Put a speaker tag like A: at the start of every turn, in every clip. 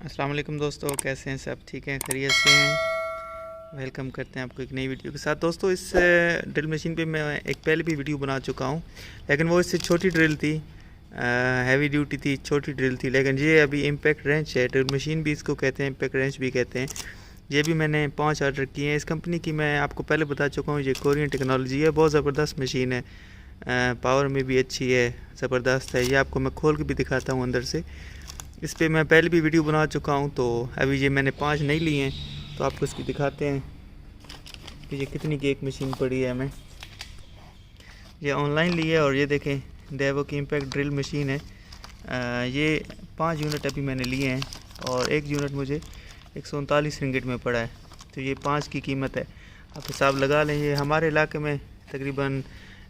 A: अस्सलाम वालेकुम दोस्तों, कैसे हैं? सब ठीक हैं, खैरियत से हैं। वेलकम करते हैं आपको एक नई वीडियो के साथ। दोस्तों, इस ड्रिल मशीन पे मैं एक पहले भी वीडियो बना चुका हूँ, लेकिन वो इससे छोटी ड्रिल थी, हैवी ड्यूटी थी, छोटी ड्रिल थी। लेकिन ये अभी इम्पैक्ट रेंच है, ड्रिल मशीन भी इसको कहते हैं, इम्पैक्ट रेंच भी कहते हैं। ये भी मैंने 5 ऑर्डर किए हैं। इस कंपनी की मैं आपको पहले बता चुका हूँ, ये कोरियन टेक्नोलॉजी है, बहुत ज़बरदस्त मशीन है। पावर में भी अच्छी है, ज़बरदस्त है। ये आपको मैं खोल के भी दिखाता हूँ अंदर से। इस पे मैं पहले भी वीडियो बना चुका हूँ, तो अभी ये मैंने 5 नहीं लिए हैं, तो आपको इसकी दिखाते हैं कि ये कितनी की एक मशीन पड़ी है हमें। ये ऑनलाइन ली है और ये देखें, डेवो की इम्पैक्ट ड्रिल मशीन है। ये 5 यूनिट अभी मैंने लिए हैं और एक यूनिट मुझे 139 रिंगिट में पड़ा है। तो ये 5 की कीमत है, आप हिसाब लगा लें। ये हमारे इलाके में तकरीबन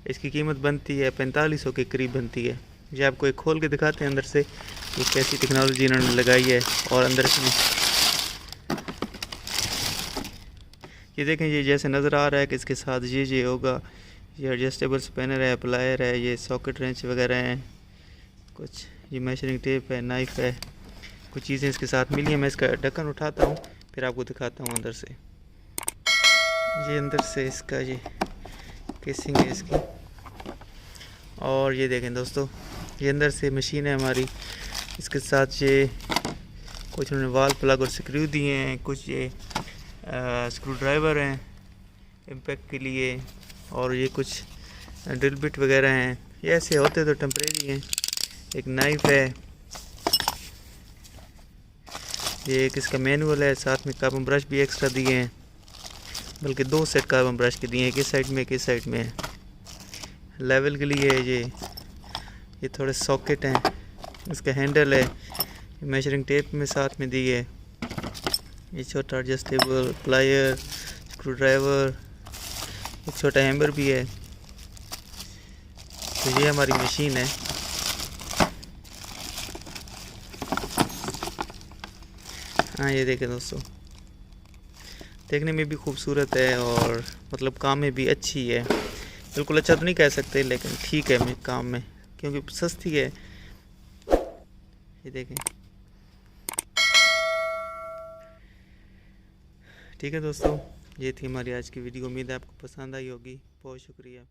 A: इसकी कीमत बनती है 4500 के करीब बनती है। ये आपको एक खोल के दिखाते हैं अंदर से, ये कैसी टेक्नोलॉजी इन्होंने लगाई है। और अंदर में ये देखें, ये जैसे नज़र आ रहा है कि इसके साथ ये होगा। ये एडजस्टेबल स्पैनर है, प्लायर है, ये सॉकेट रेंच वगैरह हैं, कुछ ये मेजरिंग टेप है, नाइफ है, कुछ चीज़ें इसके साथ मिली हैं। मैं इसका ढक्कन उठाता हूँ, फिर आपको दिखाता हूँ अंदर से। ये अंदर से इसका ये केसिंग है इसकी। और ये देखें दोस्तों, ये अंदर से मशीन है हमारी। इसके साथ ये कुछ उन्होंने वाल प्लग और स्क्रू दिए हैं, कुछ ये स्क्रू ड्राइवर हैं इम्पैक्ट के लिए, और ये कुछ ड्रिल बिट वगैरह हैं। ये ऐसे होते तो टेम्परेरी हैं। एक नाइफ है, ये एक इसका मैनुअल है, साथ में कार्बन ब्रश भी एक्स्ट्रा दिए हैं, बल्कि 2 सेट कार्बन ब्रश के दिए हैं, एक इस साइड में एक इस साइड में है। लेवल के लिए ये थोड़े सॉकेट हैं, इसका हैंडल है, मेजरिंग टेप में साथ में दी है। ये छोटा एडजस्टेबल प्लायर, स्क्रू ड्राइवर, एक छोटा हैमर भी है। तो ये हमारी मशीन है। हाँ, ये देखें दोस्तों, देखने में भी खूबसूरत है और मतलब काम में भी अच्छी है। बिल्कुल अच्छा तो नहीं कह सकते, लेकिन ठीक है काम में, क्योंकि सस्ती है। ये देखें, ठीक है दोस्तों, ये थी हमारी आज की वीडियो। उम्मीद है आपको पसंद आई होगी। बहुत शुक्रिया।